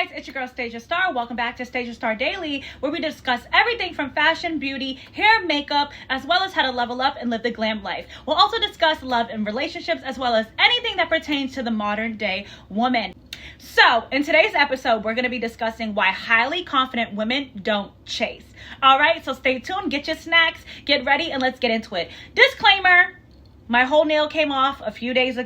guys, it's your girl Stasia Star. Welcome back to Stasia Star Daily, where we discuss everything from fashion, beauty, hair, makeup, as well as how to level up and live the glam life. We'll also discuss love and relationships, as well as anything that pertains to the modern day woman. So, in today's episode, we're going to be discussing why highly confident women don't chase. All right, so stay tuned, get your snacks, get ready, and let's get into it. Disclaimer. My whole nail came off a few weeks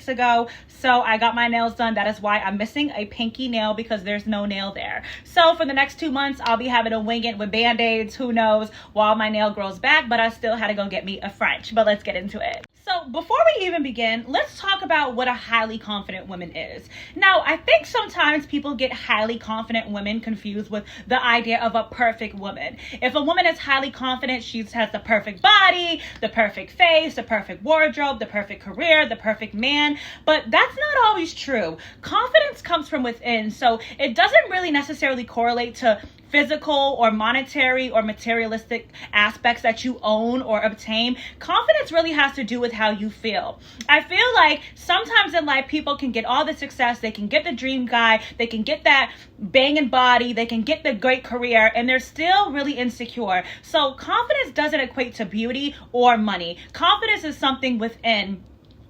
ago, so I got my nails done. That is why I'm missing a pinky nail, because there's no nail there. So for the next 2 months, I'll be having to wing it with Band-Aids, who knows, while my nail grows back, but I still had to go get me a French. But let's get into it. So before we even begin, let's talk about what a highly confident woman is. Now, I think sometimes people get highly confident women confused with the idea of a perfect woman. If a woman is highly confident, she has the perfect body, the perfect face, the perfect wardrobe, the perfect career, the perfect man. But that's not always true. Confidence comes from within, so it doesn't really necessarily correlate to physical or monetary or materialistic aspects that you own or obtain. Confidence really has to do with how you feel. I feel like sometimes in life people can get all the success, they can get the dream guy, they can get that banging body, they can get the great career, and they're still really insecure. So confidence doesn't equate to beauty or money. Confidence is something within.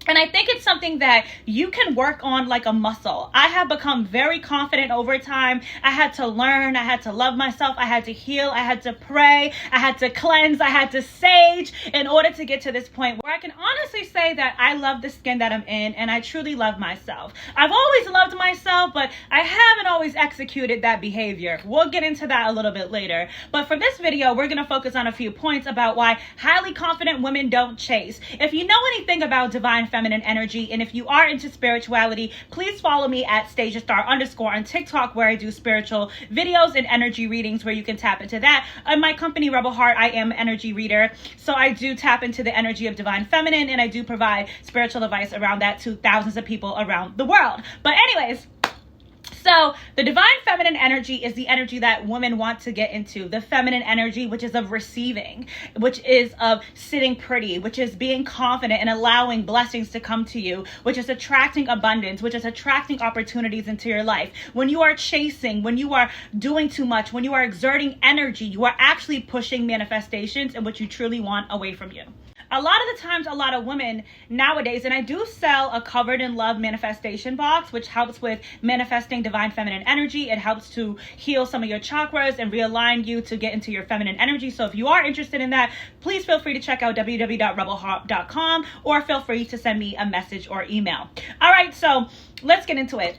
And I think it's something that you can work on like a muscle. I have become very confident over time. I had to learn. I had to love myself. I had to heal. I had to pray. I had to cleanse. I had to sage in order to get to this point where I can honestly say that I love the skin that I'm in and I truly love myself. I've always loved myself, but I haven't always executed that behavior. We'll get into that a little bit later. But for this video, we're going to focus on a few points about why highly confident women don't chase. If you know anything about divine feminine energy, and if you are into spirituality, please follow me at StasiaStar_ on TikTok, where I do spiritual videos and energy readings where you can tap into that. In my company, Rebel Heart, I am an energy reader, so I do tap into the energy of divine feminine, and I do provide spiritual advice around that to thousands of people around the world. But anyways, so the divine feminine energy is the energy that women want to get into. The feminine energy, which is of receiving, which is of sitting pretty, which is being confident and allowing blessings to come to you, which is attracting abundance, which is attracting opportunities into your life. When you are chasing, when you are doing too much, when you are exerting energy, you are actually pushing manifestations and what you truly want away from you. A lot of the times, a lot of women nowadays, and I do sell a Covered in Love manifestation box, which helps with manifesting divine feminine energy. It helps to heal some of your chakras and realign you to get into your feminine energy. So if you are interested in that, please feel free to check out www.rebelheart.com or feel free to send me a message or email. All right, so let's get into it.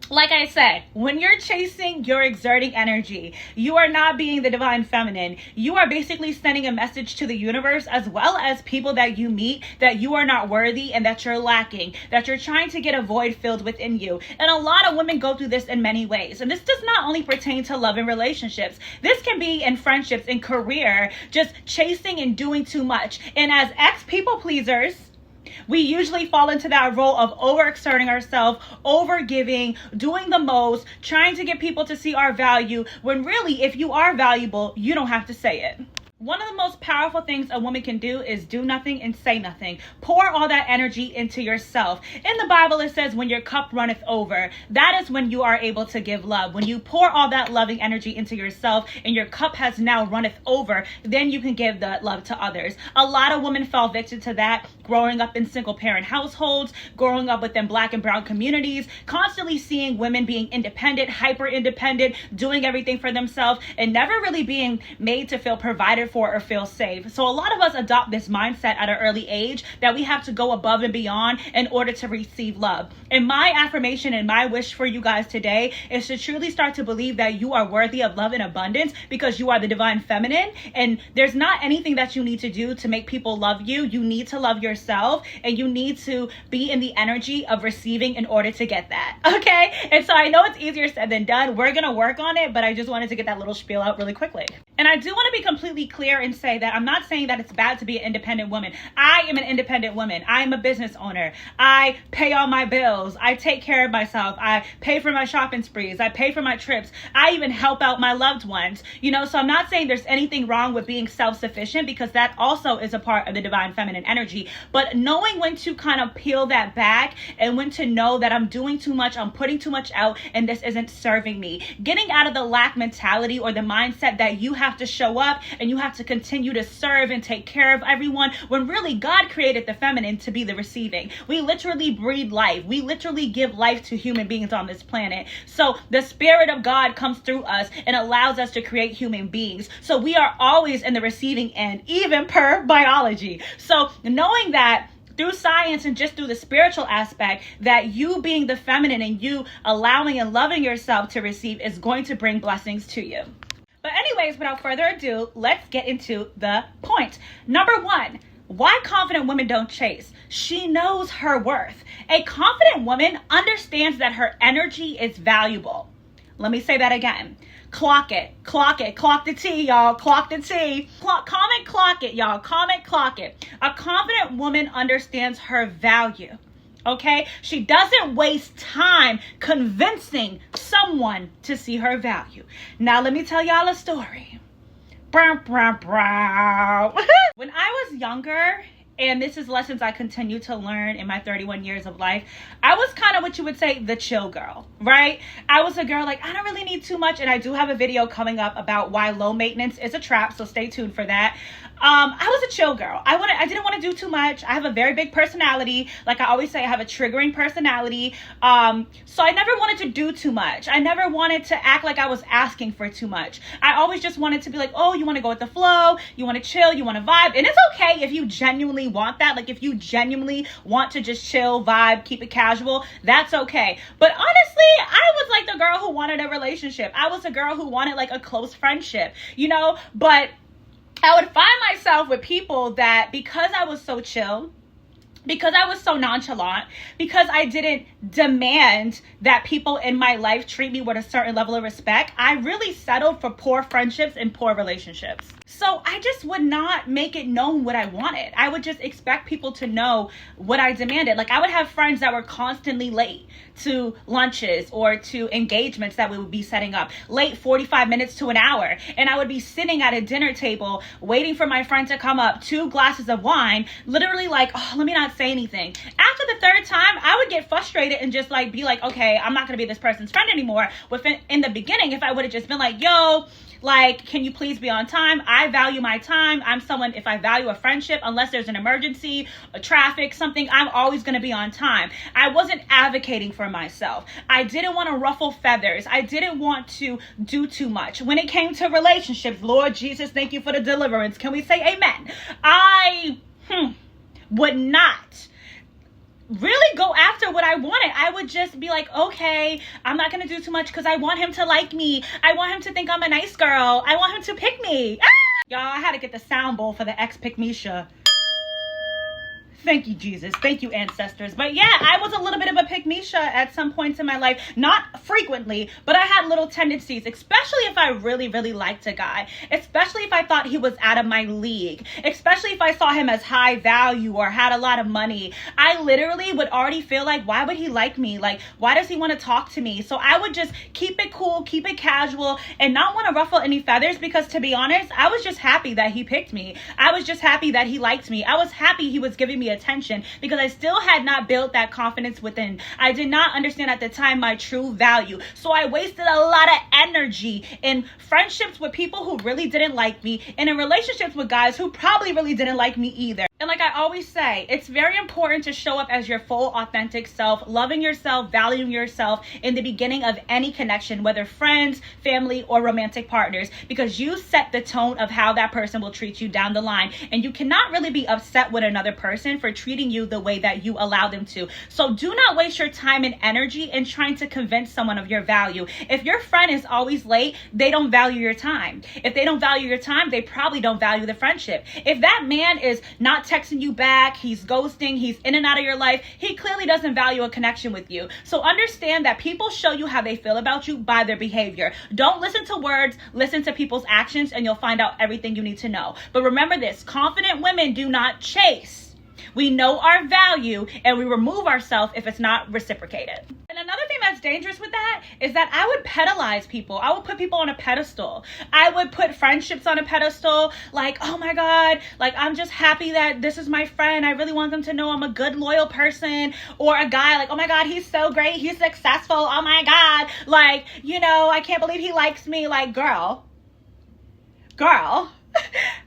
Like I said, when you're chasing, you're exerting energy. You are not being the divine feminine. You are basically sending a message to the universe, as well as people that you meet, that you are not worthy and that you're lacking, that you're trying to get a void filled within you. And a lot of women go through this in many ways. And this does not only pertain to love and relationships. This can be in friendships, in career, just chasing and doing too much. And as ex-people pleasers, we usually fall into that role of overexerting ourselves, overgiving, doing the most, trying to get people to see our value, when really, if you are valuable, you don't have to say it. One of the most powerful things a woman can do is do nothing and say nothing. Pour all that energy into yourself. In the Bible, it says, when your cup runneth over, that is when you are able to give love. When you pour all that loving energy into yourself and your cup has now runneth over, then you can give that love to others. A lot of women fell victim to that, growing up in single parent households, growing up within Black and brown communities, constantly seeing women being independent, hyper independent, doing everything for themselves, and never really being made to feel provided for or feel safe. So a lot of us adopt this mindset at an early age that we have to go above and beyond in order to receive love. And my affirmation and my wish for you guys today is to truly start to believe that you are worthy of love and abundance, because you are the divine feminine, and there's not anything that you need to do to make people love you. You need to love yourself, and you need to be in the energy of receiving in order to get that. Okay? And so I know it's easier said than done. We're going to work on it, but I just wanted to get that little spiel out really quickly. And I do want to be completely clear and say that I'm not saying that it's bad to be an independent woman. I am an independent woman. I am a business owner. I pay all my bills. I take care of myself. I pay for my shopping sprees. I pay for my trips. I even help out my loved ones. So I'm not saying there's anything wrong with being self-sufficient, because that also is a part of the divine feminine energy. But knowing when to kind of peel that back and when to know that I'm doing too much, I'm putting too much out, and this isn't serving me. Getting out of the lack mentality or the mindset that you have to show up and you have to continue to serve and take care of everyone, when really God created the feminine to be the receiving. We literally breathe life. We literally give life to human beings on this planet. So the Spirit of God comes through us and allows us to create human beings. So we are always in the receiving end, even per biology. So knowing that through science and just through the spiritual aspect, that you being the feminine and you allowing and loving yourself to receive is going to bring blessings to you. But anyways, without further ado, let's get into the point. Number one, why confident women don't chase. She knows her worth. A confident woman understands that her energy is valuable. Let me say that again. Clock it, clock the T, y'all, clock the T. Comment clock it, y'all, comment clock it. A confident woman understands her value. Okay, she doesn't waste time convincing someone to see her value. Now, let me tell y'all a story. When I was younger, and this is lessons I continue to learn in my 31 years of life, I was kind of what you would say the chill girl, right? I was a girl like, I don't really need too much. And I do have a video coming up about why low maintenance is a trap. So stay tuned for that. I was a chill girl. I didn't want to do too much. I have a very big personality. Like I always say, I have a triggering personality. So I never wanted to do too much. I never wanted to act like I was asking for too much. I always just wanted to be like, oh, you want to go with the flow. You want to chill. You want to vibe. And it's okay if you genuinely want that. Like if you genuinely want to just chill, vibe, keep it casual, that's okay. But honestly, I was like the girl who wanted a relationship. I was a girl who wanted like a close friendship, but I would find myself with people that, because I was so chill, because I was so nonchalant, because I didn't demand that people in my life treat me with a certain level of respect, I really settled for poor friendships and poor relationships. So I just would not make it known what I wanted. I would just expect people to know what I demanded. Like I would have friends that were constantly late to lunches or to engagements that we would be setting up, late 45 minutes to an hour. And I would be sitting at a dinner table waiting for my friend to come up, 2 glasses of wine, literally like, oh, let me not say anything. After the third time, I would get frustrated and just like be like, okay, I'm not going to be this person's friend anymore. In the beginning, if I would have just been like, yo, like, can you please be on time? I value my time. I'm someone, if I value a friendship, unless there's an emergency, a traffic, something, I'm always going to be on time. I wasn't advocating for myself. I didn't want to ruffle feathers. I didn't want to do too much. When it came to relationships, Lord Jesus, thank you for the deliverance. Can we say amen? I would not really go after what I wanted. I would just be like, okay, I'm not going to do too much because I want him to like me. I want him to think I'm a nice girl. I want him to pick me. Y'all, I had to get the sound bowl for the pick me sha. Thank you, Jesus. Thank you, ancestors. But yeah, I was a little bit of a pick-me-sha at some points in my life. Not frequently, but I had little tendencies, especially if I really, really liked a guy. Especially if I thought he was out of my league. Especially if I saw him as high value or had a lot of money. I literally would already feel like, why would he like me? Like, why does he want to talk to me? So I would just keep it cool, keep it casual, and not want to ruffle any feathers because, to be honest, I was just happy that he picked me. I was just happy that he liked me. I was happy he was giving me attention because I still had not built that confidence within. I did not understand at the time my true value. So I wasted a lot of energy in friendships with people who really didn't like me and in relationships with guys who probably really didn't like me either. And like I always say, it's very important to show up as your full authentic self, loving yourself, valuing yourself in the beginning of any connection, whether friends, family, or romantic partners, because you set the tone of how that person will treat you down the line. And you cannot really be upset with another person for treating you the way that you allow them to. So do not waste your time and energy in trying to convince someone of your value. If your friend is always late, they don't value your time. If they don't value your time, they probably don't value the friendship. If that man is not texting you back, he's ghosting, he's in and out of your life, he clearly doesn't value a connection with you. So understand that people show you how they feel about you by their behavior. Don't listen to words, listen to people's actions, and you'll find out everything you need to know. But remember this, confident women do not chase. We know our value and we remove ourselves if it's not reciprocated. And another thing that's dangerous with that is that I would pedalize people. I would put people on a pedestal. I would put friendships on a pedestal. Like, oh my God, like I'm just happy that this is my friend. I really want them to know I'm a good, loyal person. Or a guy like, oh my God, he's so great. He's successful. Oh my God. Like, you know, I can't believe he likes me. Like, girl,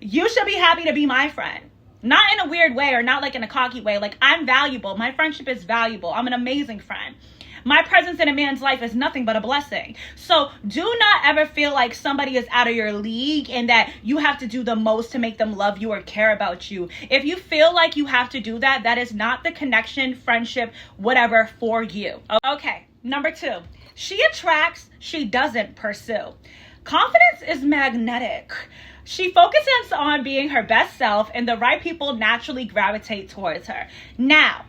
you should be happy to be my friend. Not in a weird way or not like in a cocky way. Like, I'm valuable. My friendship is valuable. I'm an amazing friend. My presence in a man's life is nothing but a blessing. So do not ever feel like somebody is out of your league and that you have to do the most to make them love you or care about you. If you feel like you have to do that, that is not the connection, friendship, whatever for you. Okay, number 2. She attracts, she doesn't pursue. Confidence is magnetic. She focuses on being her best self, and the right people naturally gravitate towards her. Now,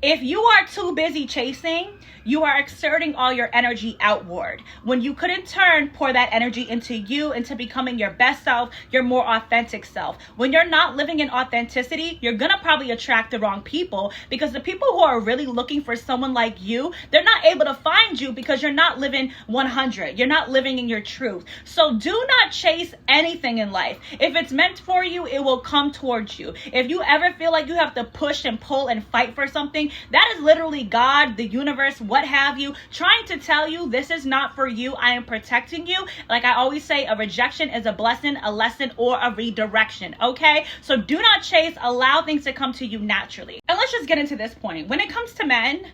if you are too busy chasing, you are exerting all your energy outward. When you could in turn pour that energy into you, into becoming your best self, your more authentic self. When you're not living in authenticity, you're gonna probably attract the wrong people, because the people who are really looking for someone like you, they're not able to find you because you're not living 100. You're not living in your truth. So do not chase anything in life. If it's meant for you, it will come towards you. If you ever feel like you have to push and pull and fight for something, that is literally God, the universe, what have you, trying to tell you this is not for you. I am protecting you. Like I always say, a rejection is a blessing, a lesson, or a redirection. Okay? So do not chase. Allow things to come to you naturally. And let's just get into this point. When it comes to men,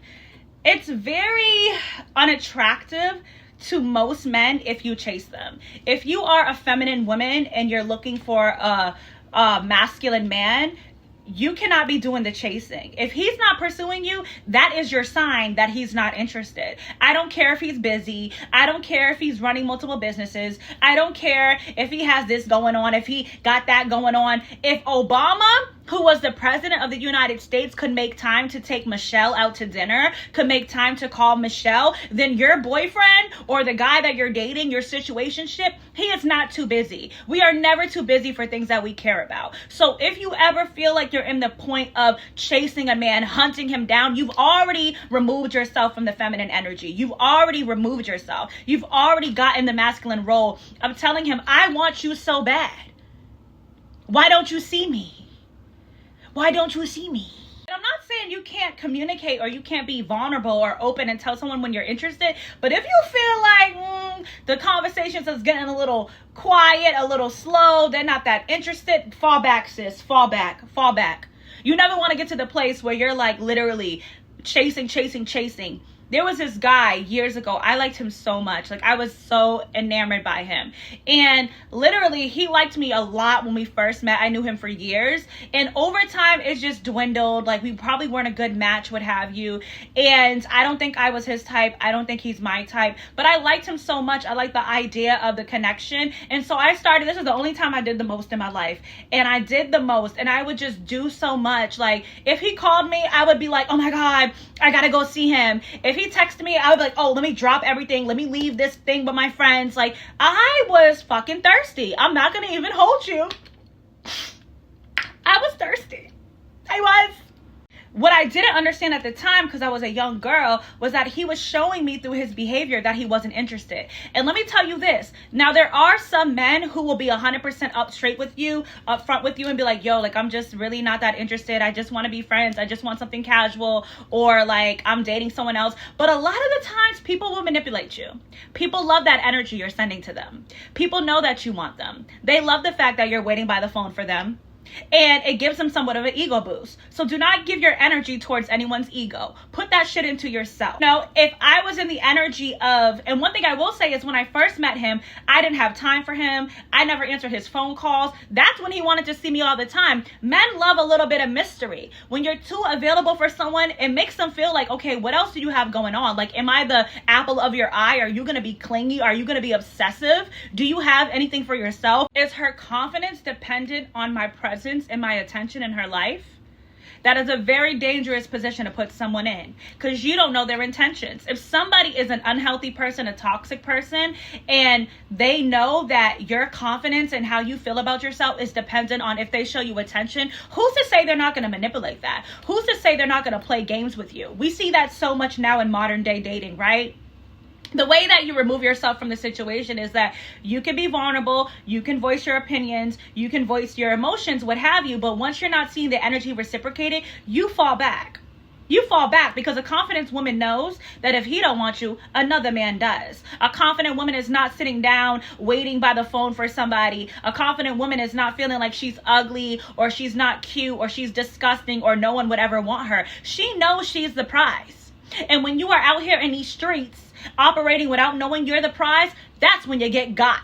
it's very unattractive to most men if you chase them. If you are a feminine woman and you're looking for a masculine man, you cannot be doing the chasing. If he's not pursuing you, that is your sign that he's not interested. I don't care if he's busy. I don't care if he's running multiple businesses. I don't care if he has this going on, if he got that going on. If Obama, who was the president of the United States, could make time to take Michelle out to dinner, could make time to call Michelle, then your boyfriend or the guy that you're dating, your situationship, he is not too busy. We are never too busy for things that we care about. So if you ever feel like you're in the point of chasing a man, hunting him down, you've already removed yourself from the feminine energy. You've already removed yourself. You've already gotten the masculine role of telling him, I want you so bad. Why don't you see me? Why don't you see me? And I'm not saying you can't communicate or you can't be vulnerable or open and tell someone when you're interested. But if you feel like the conversations is getting a little quiet, a little slow, they're not that interested, fall back, sis. Fall back. Fall back. You never want to get to the place where you're like literally chasing. There was this guy years ago. I liked him so much. Like, I was so enamored by him. And literally, he liked me a lot when we first met. I knew him for years. And over time, it just dwindled. Like, we probably weren't a good match, what have you. And I don't think I was his type. I don't think he's my type. But I liked him so much. I liked the idea of the connection. And so I started, this is the only time I did the most in my life. And I did the most. And I would just do so much. Like, if he called me, I would be like, oh my God, I gotta go see him. If he texted me, I would be like, oh, let me drop everything. Let me leave this thing with my friends. Like, I was fucking thirsty. I'm not going to even hold you. I was thirsty. I was. What I didn't understand at the time, because I was a young girl, was that he was showing me through his behavior that he wasn't interested. And let me tell you this. Now, there are some men who will be 100% up front with you and be like, yo, like, I'm just really not that interested. I just want to be friends. I just want something casual, or like I'm dating someone else. But a lot of the times people will manipulate you. People love that energy you're sending to them. People know that you want them. They love the fact that you're waiting by the phone for them. And it gives them somewhat of an ego boost. So do not give your energy towards anyone's ego. Put that shit into yourself. Now, if I was in the energy of, and one thing I will say is when I first met him, I didn't have time for him. I never answered his phone calls. That's when he wanted to see me all the time. Men love a little bit of mystery. When you're too available for someone, it makes them feel like, okay, what else do you have going on? Like, am I the apple of your eye? Are you going to be clingy? Are you going to be obsessive? Do you have anything for yourself? Is her confidence dependent on my presence? presence and my attention in her life, that is a very dangerous position to put someone in, because you don't know their intentions. If somebody is an unhealthy person, a toxic person, and they know that your confidence and how you feel about yourself is dependent on if they show you attention, who's to say they're not going to manipulate that? Who's to say they're not going to play games with you? We see that so much now in modern day dating, right? The way that you remove yourself from the situation is that you can be vulnerable, you can voice your opinions, you can voice your emotions, what have you. But once you're not seeing the energy reciprocated, you fall back. You fall back because a confident woman knows that if he don't want you, another man does. A confident woman is not sitting down waiting by the phone for somebody. A confident woman is not feeling like she's ugly or she's not cute or she's disgusting or no one would ever want her. She knows she's the prize. And when you are out here in these streets operating without knowing you're the prize, that's when you get got.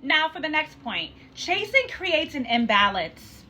Now for the next point, chasing creates an imbalance.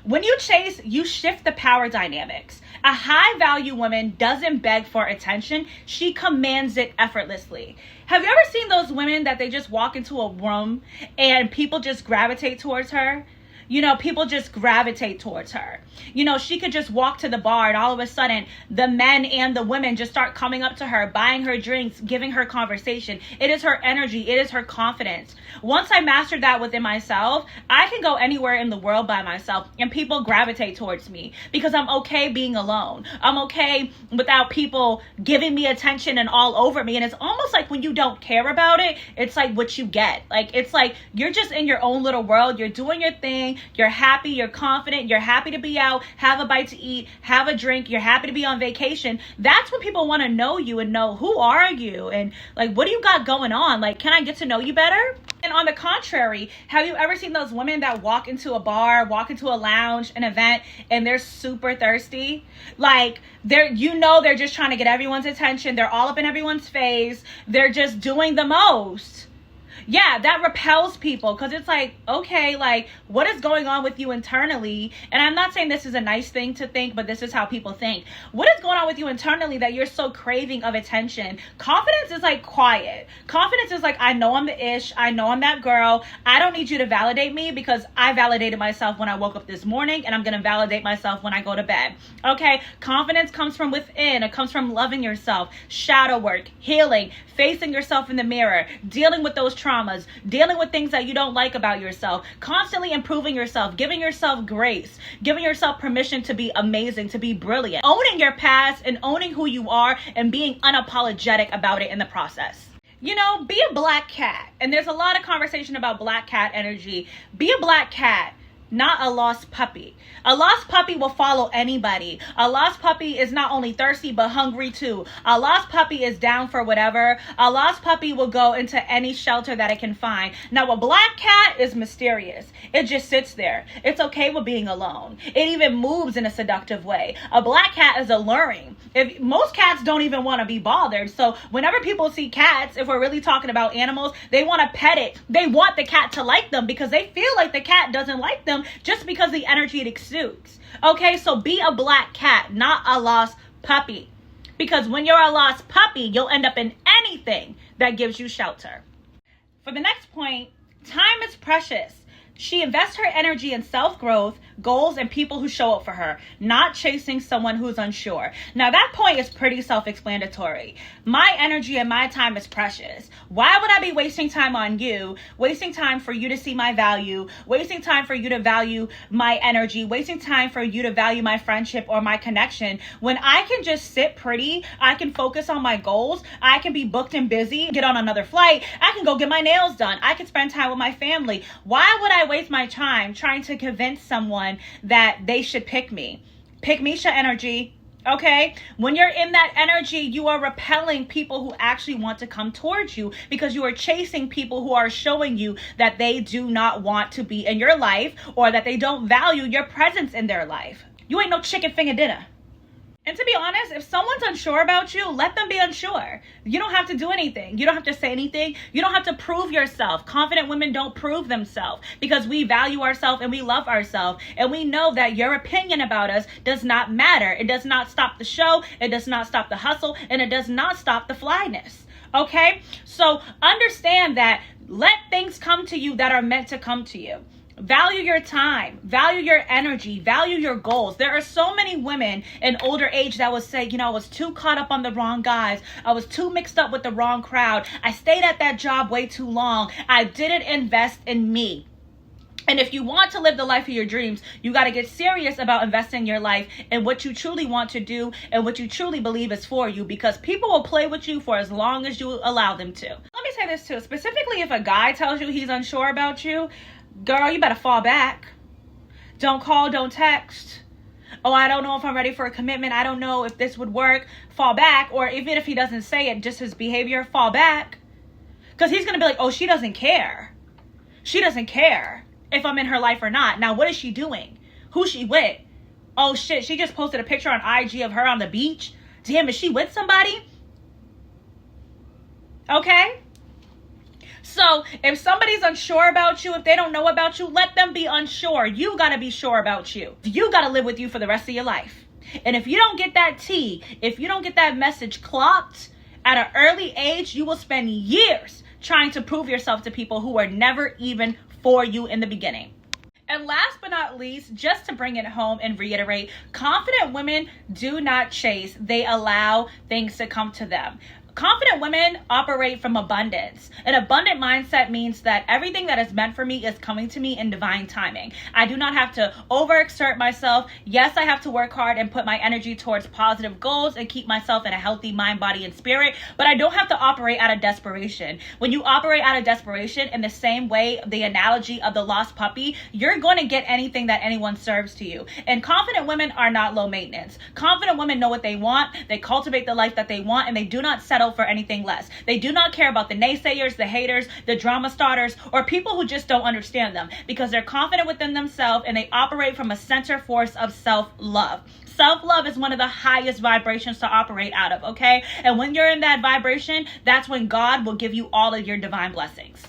When you chase, you shift the power dynamics. A high value woman doesn't beg for attention. She commands it effortlessly. Have you ever seen those women that they just walk into a room and people just gravitate towards her? You know, people just gravitate towards her. You know, she could just walk to the bar and all of a sudden the men and the women just start coming up to her, buying her drinks, giving her conversation. It is her energy. It is her confidence. Once I mastered that within myself, I can go anywhere in the world by myself and people gravitate towards me because I'm okay being alone. I'm okay without people giving me attention and all over me. And it's almost like when you don't care about it, it's like what you get. Like, it's like you're just in your own little world. You're doing your thing. You're happy, you're confident, you're happy to be out, have a bite to eat, have a drink, you're happy to be on vacation. That's when people want to know you and know who are you and like, what do you got going on? Like, can I get to know you better? And on the contrary, have you ever seen those women that walk into a bar, walk into a lounge, an event, and they're super thirsty? Like, they're just trying to get everyone's attention. They're all up in everyone's face. They're just doing the most. Yeah, that repels people because it's like, okay, like, what is going on with you internally? And I'm not saying this is a nice thing to think, but this is how people think. What is going on with you internally that you're so craving of attention? Confidence is like quiet. Confidence is like, I know I'm the ish. I know I'm that girl. I don't need you to validate me because I validated myself when I woke up this morning and I'm going to validate myself when I go to bed. Okay, confidence comes from within. It comes from loving yourself, shadow work, healing, facing yourself in the mirror, dealing with those traumas, dealing with things that you don't like about yourself, constantly improving yourself, giving yourself grace, giving yourself permission to be amazing, to be brilliant, owning your past and owning who you are and being unapologetic about it in the process. You know, be a black cat. And there's a lot of conversation about black cat energy. Be a black cat, not a lost puppy. A lost puppy will follow anybody. A lost puppy is not only thirsty, but hungry too. A lost puppy is down for whatever. A lost puppy will go into any shelter that it can find. Now, a black cat is mysterious. It just sits there. It's okay with being alone. It even moves in a seductive way. A black cat is alluring. If most cats don't even want to be bothered. So whenever people see cats, if we're really talking about animals, they want to pet it. They want the cat to like them because they feel like the cat doesn't like them just because the energy it exudes. Okay, so be a black cat, not a lost puppy. Because when you're a lost puppy, you'll end up in anything that gives you shelter. For the next point, time is precious. She invests her energy in self-growth, goals, and people who show up for her, not chasing someone who's unsure. Now, that point is pretty self-explanatory. My energy and my time is precious. Why would I be wasting time on you, wasting time for you to see my value, wasting time for you to value my energy, wasting time for you to value my friendship or my connection, when I can just sit pretty, I can focus on my goals, I can be booked and busy, get on another flight, I can go get my nails done, I can spend time with my family. Why would I waste my time trying to convince someone that they should pick me? Pick Misha energy. Okay, when you're in that energy, you are repelling people who actually want to come towards you because you are chasing people who are showing you that they do not want to be in your life or that they don't value your presence in their life. You ain't no chicken finger dinner. And to be honest, if someone's unsure about you, let them be unsure. You don't have to do anything. You don't have to say anything. You don't have to prove yourself. Confident women don't prove themselves because we value ourselves and we love ourselves. And we know that your opinion about us does not matter. It does not stop the show. It does not stop the hustle. And it does not stop the flyness. Okay? So understand that let things come to you that are meant to come to you. Value your time, value your energy, value your goals. There are so many women in older age that would say, I was too caught up on the wrong guys. I was too mixed up with the wrong crowd. I stayed at that job way too long. I didn't invest in me. And if you want to live the life of your dreams, you got to get serious about investing your life in what you truly want to do and what you truly believe is for you, because people will play with you for as long as you allow them to. Let me say this too, specifically if a guy tells you he's unsure about you, girl, you better fall back. Don't call, don't text. Oh, I don't know if I'm ready for a commitment. I don't know if this would work. Fall back. Or even if he doesn't say it, just his behavior, fall back. Because he's going to be like, oh, she doesn't care. She doesn't care if I'm in her life or not. Now, what is she doing? Who's she with? Oh, shit, she just posted a picture on IG of her on the beach. Damn, is she with somebody? Okay? So if somebody's unsure about you, if they don't know about you, let them be unsure. You got to be sure about you. You got to live with you for the rest of your life. And if you don't get that tea, if you don't get that message clocked at an early age, you will spend years trying to prove yourself to people who were never even for you in the beginning. And last but not least, just to bring it home and reiterate, confident women do not chase. They allow things to come to them. Confident women operate from abundance. An abundant mindset means that everything that is meant for me is coming to me in divine timing. I do not have to overexert myself. Yes, I have to work hard and put my energy towards positive goals and keep myself in a healthy mind, body, and spirit, but I don't have to operate out of desperation. When you operate out of desperation, in the same way, the analogy of the lost puppy, you're going to get anything that anyone serves to you. And confident women are not low maintenance. Confident women know what they want. They cultivate the life that they want, and they do not settle for anything less. They do not care about the naysayers, the haters, the drama starters, or people who just don't understand them, because they're confident within themselves and they operate from a center force of self-love. Self-love is one of the highest vibrations to operate out of, okay? And when you're in that vibration, that's when God will give you all of your divine blessings.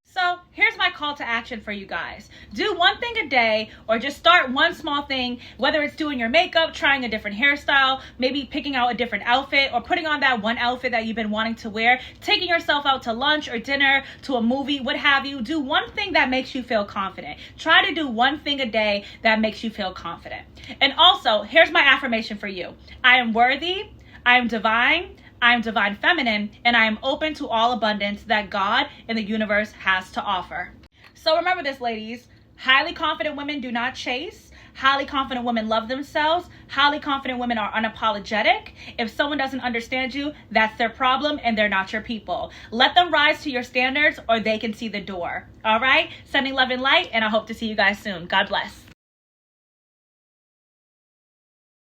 So here's my call to action for you guys. Do one thing a day, or just start one small thing, whether it's doing your makeup, trying a different hairstyle, maybe picking out a different outfit, or putting on that one outfit that you've been wanting to wear, taking yourself out to lunch or dinner, to a movie, what have you. Do one thing that makes you feel confident. Try to do one thing a day that makes you feel confident. And also, here's my affirmation for you. I am worthy, I am divine, I am divine feminine, and I am open to all abundance that God and the universe has to offer. So remember this, ladies. Highly confident women do not chase. Highly confident women love themselves. Highly confident women are unapologetic. If someone doesn't understand you, that's their problem and they're not your people. Let them rise to your standards or they can see the door. All right? Sending love and light, and I hope to see you guys soon. God bless.